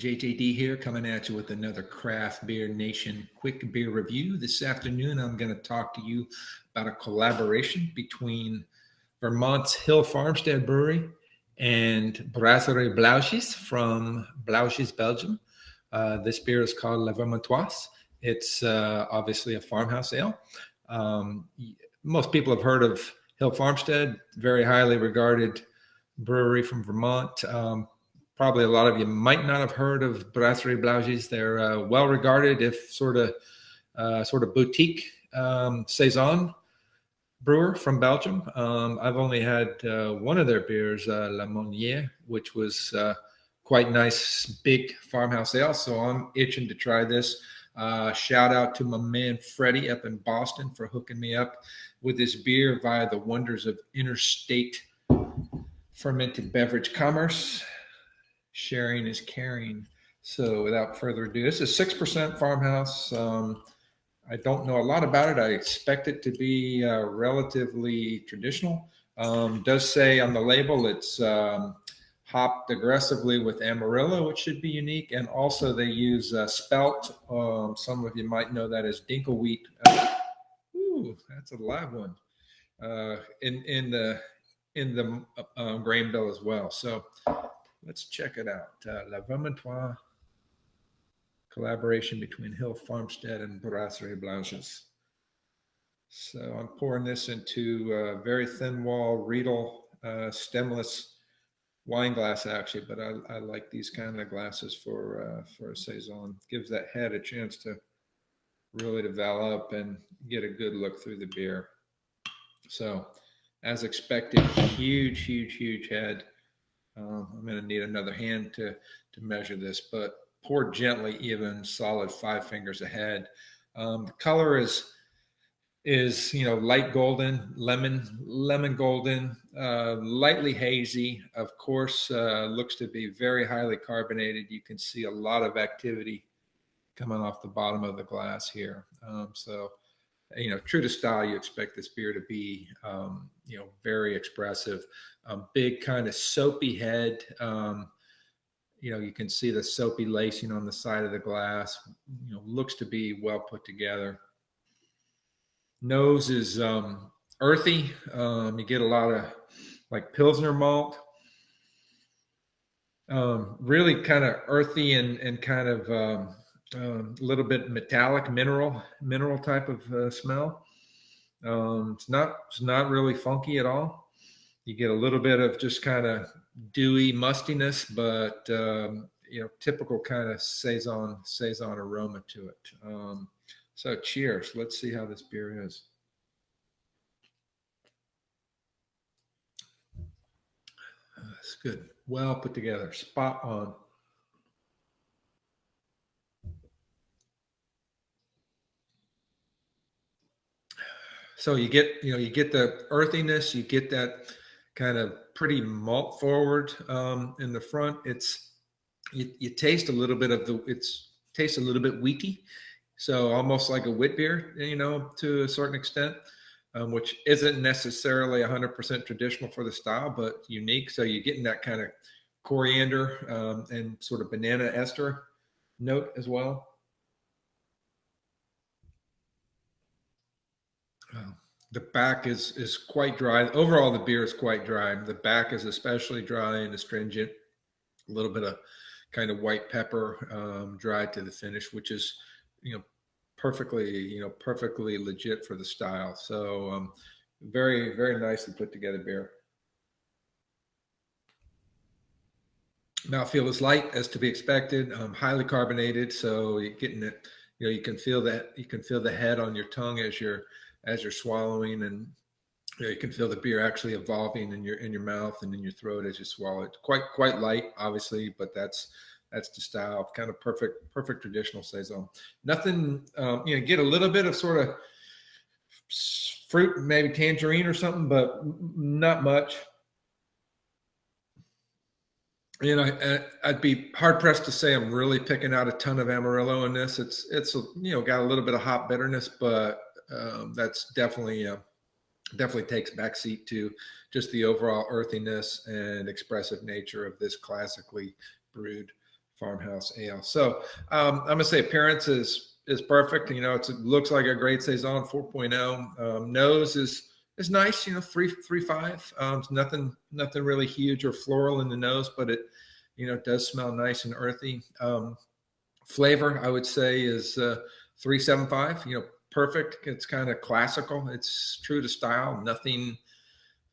JJD here, coming at you with another Craft Beer Nation quick beer review. This afternoon, I'm going to talk to you about a collaboration between Vermont's Hill Farmstead Brewery and Brasserie Blaugies from Blaugies, Belgium. This beer is called La Vermontoise. It's obviously a farmhouse ale. Most people have heard of Hill Farmstead, very highly regarded brewery from Vermont. Probably a lot of you might not have heard of Brasserie Blaugies. They're well regarded, if sort of boutique saison brewer from Belgium. I've only had one of their beers, La Monnier, which was quite nice, big farmhouse ale. So I'm itching to try this. Shout out to my man Freddie up in Boston for hooking me up with this beer via the wonders of interstate fermented beverage commerce. Sharing is caring. So without further ado, this is 6% farmhouse. I don't know a lot about it. I expect it to be relatively traditional. Does say on the label it's hopped aggressively with Amarillo, which should be unique. And also they use spelt. Some of you might know that as dinkel wheat. Ooh, that's a live one. In the grain bill as well. So let's check it out. La Vermontoise, collaboration between Hill Farmstead and Brasserie Blaugies. So I'm pouring this into a very thin wall Riedel stemless wine glass, actually, but I like these kind of glasses for a saison. Gives that head a chance to really develop and get a good look through the beer. So as expected, huge head. I'm going to need another hand to measure this, but pour gently, even solid 5 fingers ahead. The color is light golden, lemon golden, lightly hazy. Of course, looks to be very highly carbonated. You can see a lot of activity coming off the bottom of the glass here. So, true to style, you expect this beer to be, very expressive. Big kind of soapy head. You can see the soapy lacing on the side of the glass. Looks to be well put together. Nose is earthy. You get a lot of like Pilsner malt. Really kind of earthy and kind of a little bit metallic, mineral type of smell. It's not really funky at all. You get a little bit of just kind of dewy mustiness, but typical kind of saison aroma to it. So cheers. Let's see how this beer is. It's good. Well put together. Spot on. So you get the earthiness, you get that kind of pretty malt forward in the front. You taste a little bit of tastes a little bit wheaty, so almost like a wheat beer, to a certain extent, which isn't necessarily 100% traditional for the style, but unique. So you're getting that kind of coriander and sort of banana ester note as well. The back is quite dry. Overall, the beer is quite dry. The back is especially dry and astringent. A little bit of kind of white pepper dry to the finish, which is perfectly legit for the style. So very, very nicely put together beer. Mouthfeel is light as to be expected. Highly carbonated, so you're getting it. You can feel that. You can feel the head on your tongue as you're swallowing, and you can feel the beer actually evolving in your mouth and in your throat as you swallow it. Quite light, obviously, but that's the style. Kind of perfect traditional saison. Nothing. Get a little bit of sort of fruit, maybe tangerine or something, but not much. I'd be hard pressed to say I'm really picking out a ton of Amarillo in this. It's got a little bit of hop bitterness, but that's definitely takes backseat to just the overall earthiness and expressive nature of this classically brewed Farmhouse Ale. So I'm gonna say appearance is perfect. You know, it looks like a great saison 4.0. Nose is nice. You know, 3.5. Nothing really huge or floral in the nose, but it, you know, does smell nice and earthy. Flavor, I would say, is 3.75. You know, perfect. It's kind of classical. It's true to style. Nothing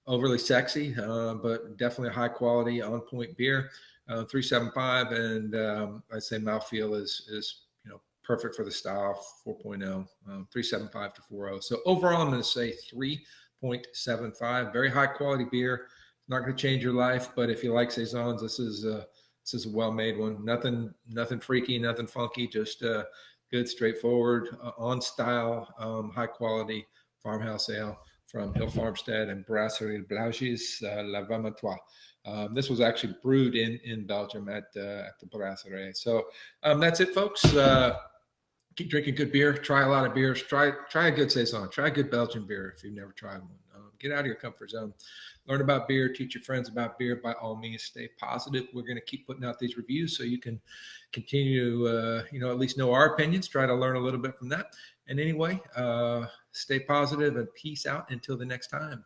overly sexy, but definitely a high quality, on point beer. 3.75, and I'd say mouthfeel is you know perfect for the style 4.0. 3.75 to 4.0. So overall, I'm going to say 3.75. Very high quality beer. Not going to change your life, but if you like saisons, this is a well made one. Nothing freaky, nothing funky. Just good, straightforward, on style, high quality farmhouse ale from Hill Farmstead and Brasserie Blaugies, La Vermontoise. This was actually brewed in Belgium at the Brasserie. So that's it, folks. Keep drinking good beer. Try a lot of beers. Try a good saison. Try a good Belgian beer if you've never tried one. Get out of your comfort zone. Learn about beer. Teach your friends about beer. By all means, stay positive. We're going to keep putting out these reviews so you can continue to, you know, at least know our opinions. Try to learn a little bit from that. And anyway, stay positive and peace out until the next time.